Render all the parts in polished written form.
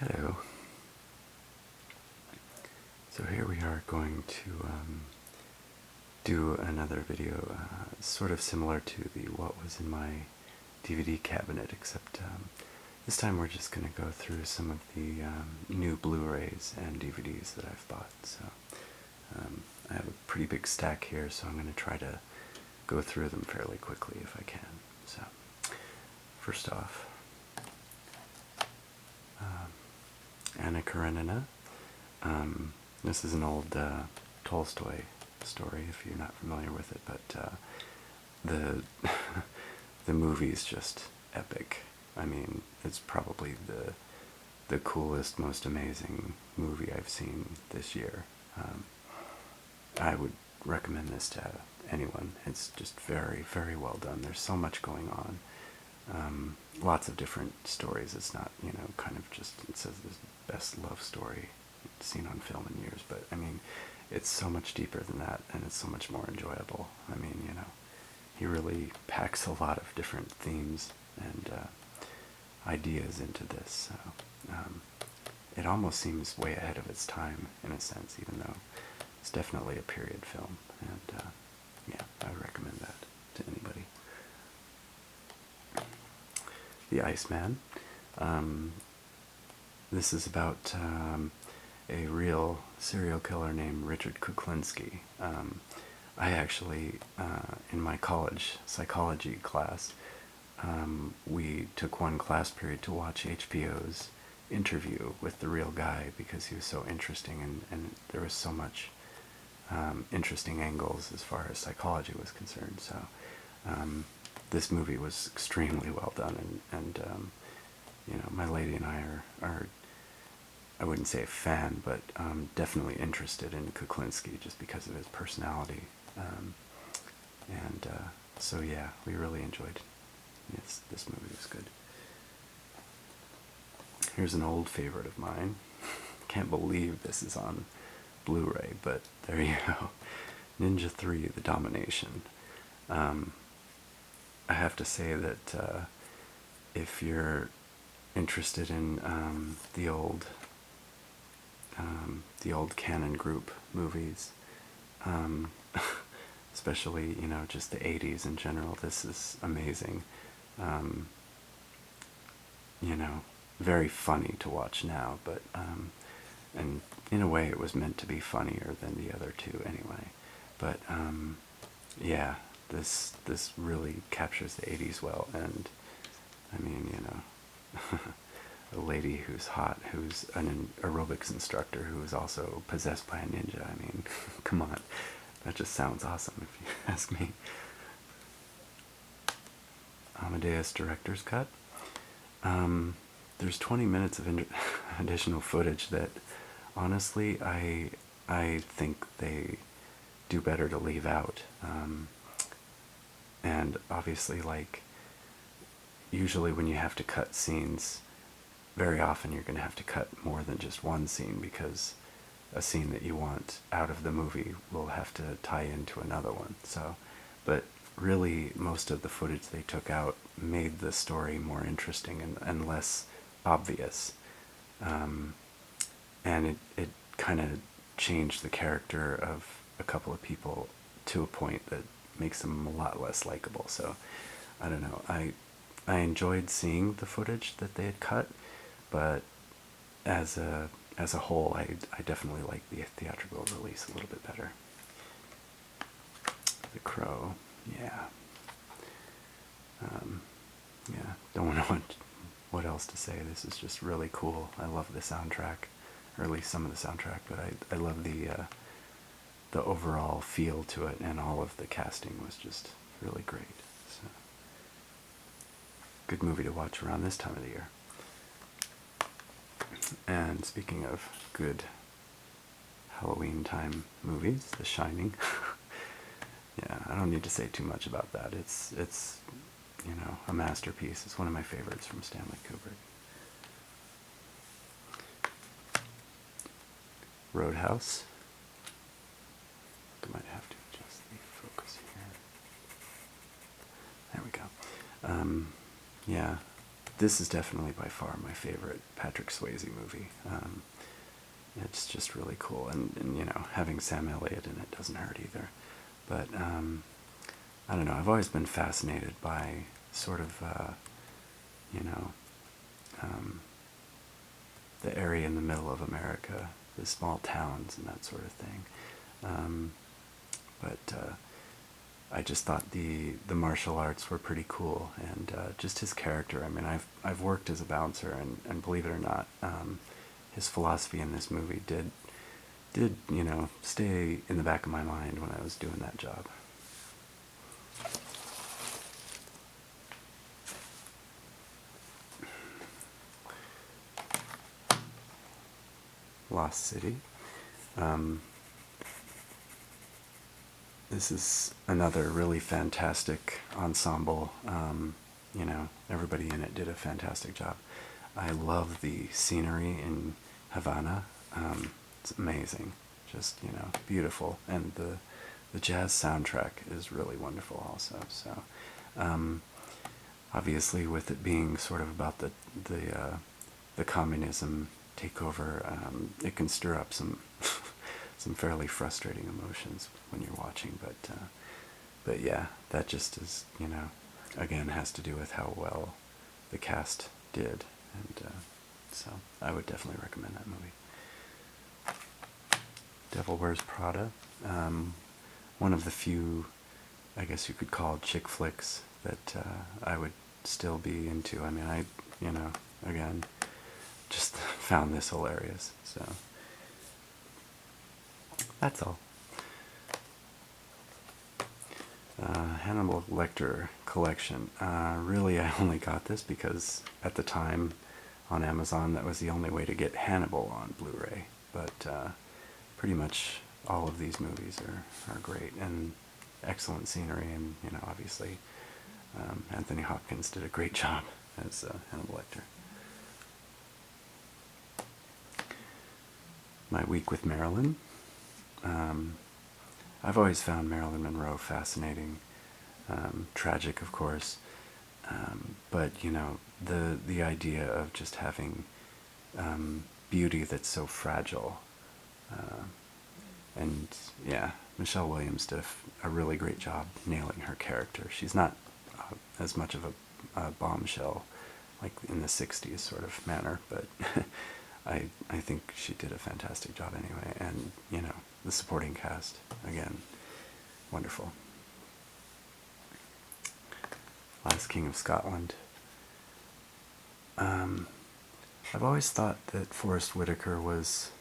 Hello. So here we are going to do another video sort of similar to the what was in my DVD cabinet, except this time we're just going to go through some of the new Blu-rays and DVDs that I've bought. So I have a pretty big stack here, so I'm going to try to go through them fairly quickly if I can. So first off, Anna Karenina. This is an old Tolstoy story, if you're not familiar with it, but the the movie's just epic. I mean, it's probably the coolest, most amazing movie I've seen this year. I would recommend this to anyone. It's just very, very well done. There's so much going on. Lots of different stories. It's not, kind of just, it says this best love story seen on film in years, but I mean, it's so much deeper than that, and it's so much more enjoyable. I mean, he really packs a lot of different themes and ideas into this. So, it almost seems way ahead of its time, in a sense, even though it's definitely a period film, and yeah, I would recommend that to anybody. The Iceman. This is about a real serial killer named Richard Kuklinski. I actually, in my college psychology class, we took one class period to watch HBO's interview with the real guy because he was so interesting, and there was so much interesting angles as far as psychology was concerned. So this movie was extremely well done, and my lady and I are I wouldn't say a fan, but definitely interested in Kuklinski just because of his personality. So yeah, we really enjoyed this movie. Was good. Here's an old favorite of mine. Can't believe this is on Blu-ray, but there you go. Ninja 3: The Domination. I have to say that if you're interested in the old Canon Group movies, especially just the 80s in general, this is amazing. Very funny to watch now, but and in a way it was meant to be funnier than the other two anyway. But yeah, this really captures the 80s well, and I mean, a lady who's hot, who's an aerobics instructor, who is also possessed by a ninja. I mean, come on, that just sounds awesome if you ask me. Amadeus Director's Cut. There's 20 minutes of additional footage that, honestly, I think they do better to leave out. And obviously, usually when you have to cut scenes, very often you're going to have to cut more than just one scene, because a scene that you want out of the movie will have to tie into another one. So, but really, most of the footage they took out made the story more interesting and less obvious. And it kind of changed the character of a couple of people to a point that makes them a lot less likable. So, I don't know. I enjoyed seeing the footage that they had cut, but as a whole, I definitely like the theatrical release a little bit better. The Crow, yeah. Yeah, don't know what else to say. This is just really cool. I love the soundtrack, or at least some of the soundtrack, but I love the overall feel to it, and all of the casting was just really great. So, good movie to watch around this time of the year. And speaking of good Halloween time movies, The Shining. Yeah, I don't need to say too much about that. It's a masterpiece. It's one of my favorites from Stanley Kubrick. Roadhouse. I might have to adjust the focus here. There we go. Yeah, this is definitely by far my favorite Patrick Swayze movie. It's just really cool, and you know, having Sam Elliott in it doesn't hurt either. But I don't know. I've always been fascinated by sort of you know, the area in the middle of America, the small towns and that sort of thing. But I just thought the martial arts were pretty cool, and just his character. I mean, I've worked as a bouncer, and believe it or not, his philosophy in this movie did you know, stay in the back of my mind when I was doing that job. Lost City. This is another really fantastic ensemble. You know, everybody in it did a fantastic job. I love the scenery in Havana. It's amazing, just, you know, beautiful, and the jazz soundtrack is really wonderful also. So obviously, with it being sort of about the communism takeover, it can stir up some some fairly frustrating emotions when you're watching. But yeah, that just is, you know, again, has to do with how well the cast did, and so I would definitely recommend that movie. Devil Wears Prada, one of the few, I guess you could call, chick flicks that I would still be into. I mean, you know, again, just found this hilarious. So that's all. Hannibal Lecter collection. Really, I only got this because at the time on Amazon that was the only way to get Hannibal on Blu-ray. But pretty much all of these movies are great, and excellent scenery, and, you know, obviously Anthony Hopkins did a great job as Hannibal Lecter. My Week with Marilyn. I've always found Marilyn Monroe fascinating, tragic, of course, but, you know, the idea of just having beauty that's so fragile, and yeah, Michelle Williams did a really great job nailing her character. She's not as much of a bombshell like in the 60s sort of manner, but I think she did a fantastic job anyway. And, you know, the supporting cast, again, wonderful. Last King of Scotland. I've always thought that Forrest Whitaker was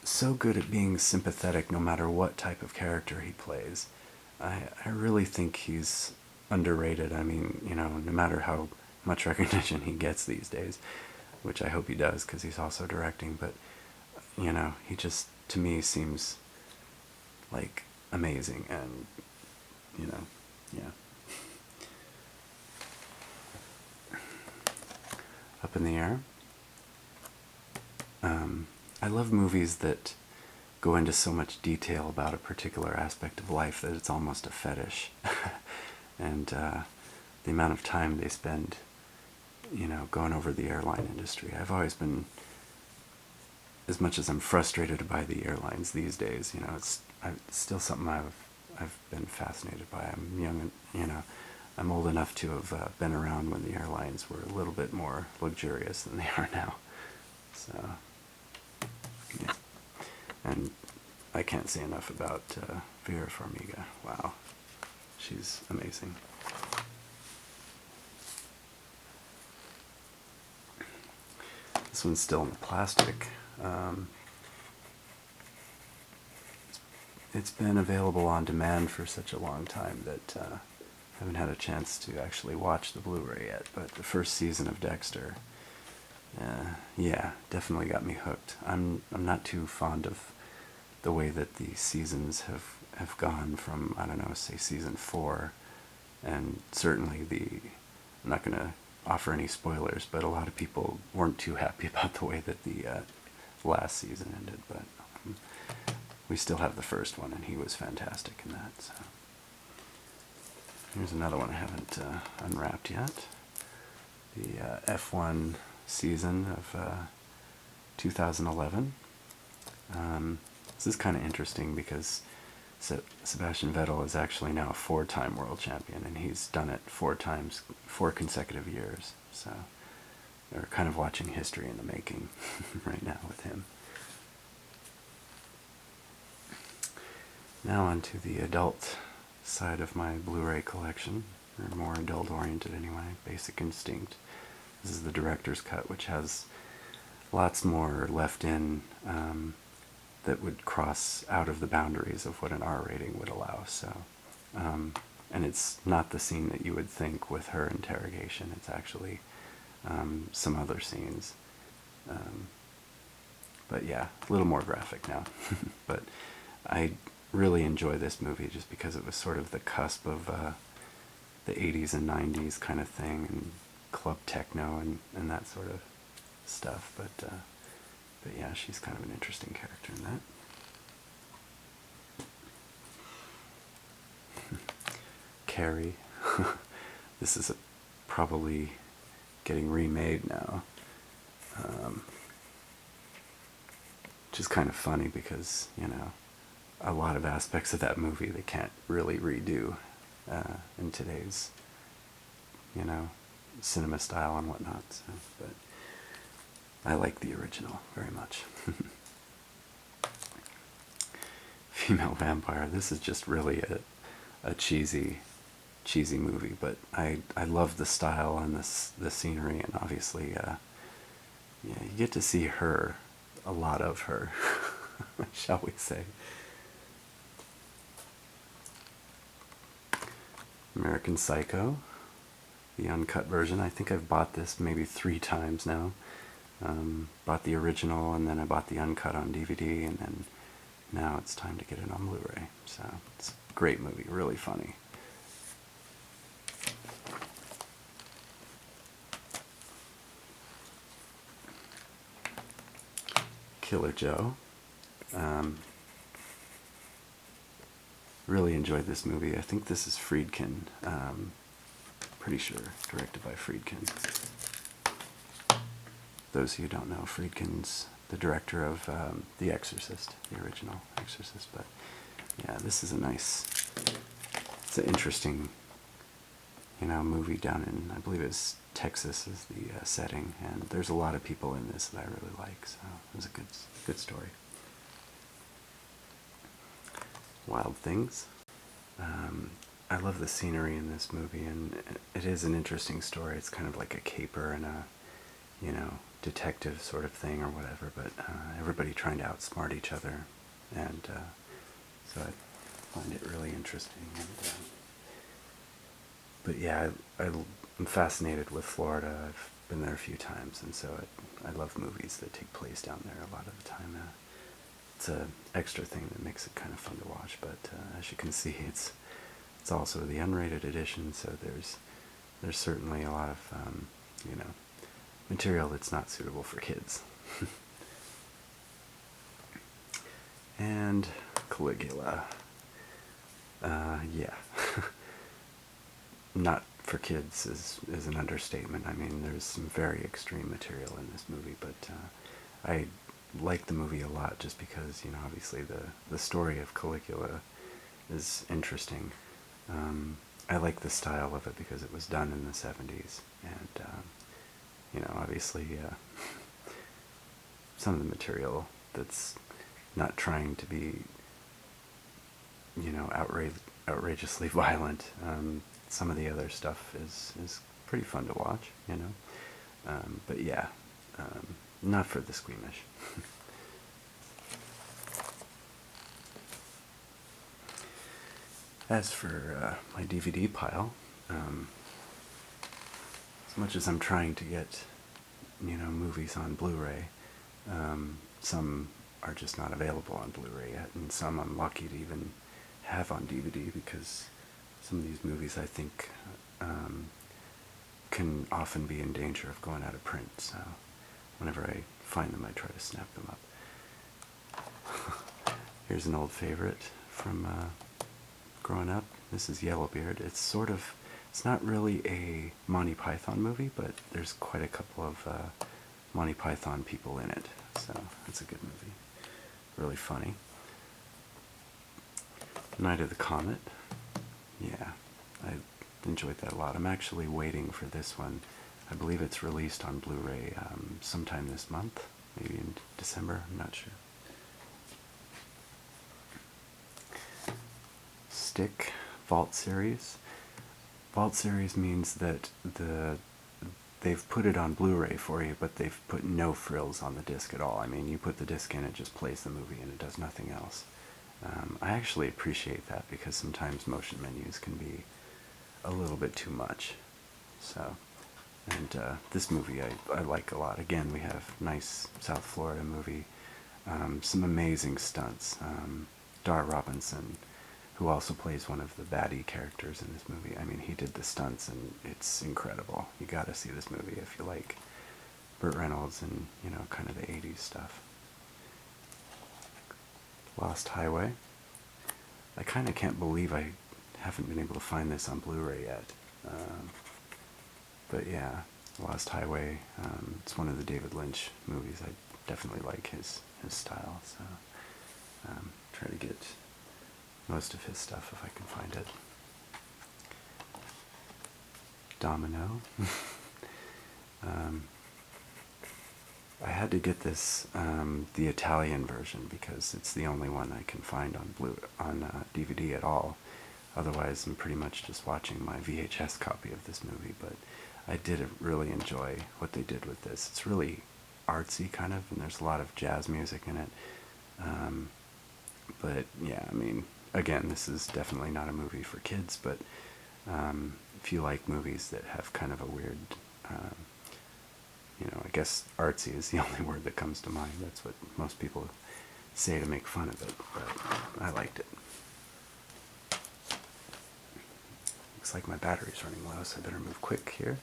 so good at being sympathetic no matter what type of character he plays. I really think he's underrated. I mean, you know, no matter how much recognition he gets these days, which I hope he does because he's also directing, but, you know, he just, to me, seems like amazing, and, you know, yeah. Up in the Air. I love movies that go into so much detail about a particular aspect of life that it's almost a fetish. And the amount of time they spend, you know, going over the airline industry. I've always been, as much as I'm frustrated by the airlines these days, you know, it's still something I've been fascinated by. I'm young, and, you know, I'm old enough to have been around when the airlines were a little bit more luxurious than they are now. So, yeah. And I can't say enough about Vera Farmiga. Wow. She's amazing. This one's still in the plastic. It's been available on demand for such a long time that I haven't had a chance to actually watch the Blu-ray yet, but the first season of Dexter, yeah, definitely got me hooked. I'm not too fond of the way that the seasons have gone from, I don't know, say season 4, and certainly I'm not going to offer any spoilers, but a lot of people weren't too happy about the way that the last season ended, but we still have the first one, and he was fantastic in that. So Here's another one I haven't unwrapped yet. The F1 season of 2011. This is kind of interesting because Sebastian Vettel is actually now a 4-time world champion, and he's done it 4 times, 4 consecutive years. So we're kind of watching history in the making right now with him. Now on to the adult side of my Blu-ray collection, or more adult-oriented anyway, Basic Instinct. This is the director's cut, which has lots more left in that would cross out of the boundaries of what an R rating would allow. So, and it's not the scene that you would think with her interrogation. It's actually some other scenes. But yeah, a little more graphic now. But I really enjoy this movie just because it was sort of the cusp of the 80s and 90s kind of thing, and club techno and that sort of stuff. But yeah, she's kind of an interesting character in that. Carrie. This is probably getting remade now. Which is kind of funny because, you know, a lot of aspects of that movie they can't really redo in today's, you know, cinema style and whatnot. So, but I like the original very much. Female Vampire. This is just really a cheesy movie, but I love the style and the scenery, and obviously, yeah, you get to see her, a lot of her, shall we say. American Psycho, the uncut version. I think I've bought this maybe 3 times now. Bought the original, and then I bought the uncut on DVD, and then now it's time to get it on Blu-ray. So it's a great movie, really funny. Killer Joe. Really enjoyed this movie. I think this is Friedkin. Pretty sure directed by Friedkin. Those of you who don't know, Friedkin's the director of The Exorcist, the original Exorcist. But yeah, this is it's an interesting, you know, movie down in, I believe it's Texas is the setting, and there's a lot of people in this that I really like, so it was a good story. Wild Things. I love the scenery in this movie, and it is an interesting story. It's kind of like a caper and a, you know, detective sort of thing or whatever, but everybody trying to outsmart each other, and so I find it really interesting. And, but yeah, I'm fascinated with Florida. I've been there a few times, and so I love movies that take place down there a lot of the time. It's an extra thing that makes it kind of fun to watch, but as you can see, it's also the unrated edition, so there's certainly a lot of you know, material that's not suitable for kids. And Caligula. Yeah. Not for kids is an understatement. I mean, there's some very extreme material in this movie, but I like the movie a lot just because, you know, obviously the story of Caligula is interesting. I like the style of it because it was done in the 70s, and you know, obviously some of the material that's not trying to be, you know, outrageously violent. Some of the other stuff is pretty fun to watch, you know. But yeah, not for the squeamish. As for my DVD pile, as much as I'm trying to get, you know, movies on Blu-ray, some are just not available on Blu-ray yet, and some I'm lucky to even have on DVD because some of these movies I think can often be in danger of going out of print, so whenever I find them I try to snap them up. Here's an old favorite from growing up, This is Yellowbeard. It's not really a Monty Python movie, but there's quite a couple of Monty Python people in it, so it's a good movie. Really funny. Night of the Comet. Yeah, I enjoyed that a lot. I'm actually waiting for this one. I believe it's released on Blu-ray sometime this month, maybe in December, I'm not sure. Stick Vault Series. Vault Series means that they've put it on Blu-ray for you, but they've put no frills on the disc at all. I mean, you put the disc in, it just plays the movie and it does nothing else. I actually appreciate that because sometimes motion menus can be a little bit too much. So, and this movie I like a lot. Again, we have nice South Florida movie, some amazing stunts. Dar Robinson, who also plays one of the baddie characters in this movie. I mean, he did the stunts and it's incredible. You gotta see this movie if you like Burt Reynolds and, you know, kind of the 80s stuff. Lost Highway. I kind of can't believe I haven't been able to find this on Blu-ray yet. But yeah, Lost Highway. It's one of the David Lynch movies. I definitely like his style, so try to get most of his stuff if I can find it. Domino. I had to get this, the Italian version, because it's the only one I can find on DVD at all. Otherwise, I'm pretty much just watching my VHS copy of this movie. But I did really enjoy what they did with this. It's really artsy, kind of, and there's a lot of jazz music in it. But yeah, I mean, again, this is definitely not a movie for kids. But if you like movies that have kind of a weird you know, I guess artsy is the only word that comes to mind. That's what most people say to make fun of it, but I liked it. Looks like my battery's running low, so I better move quick here.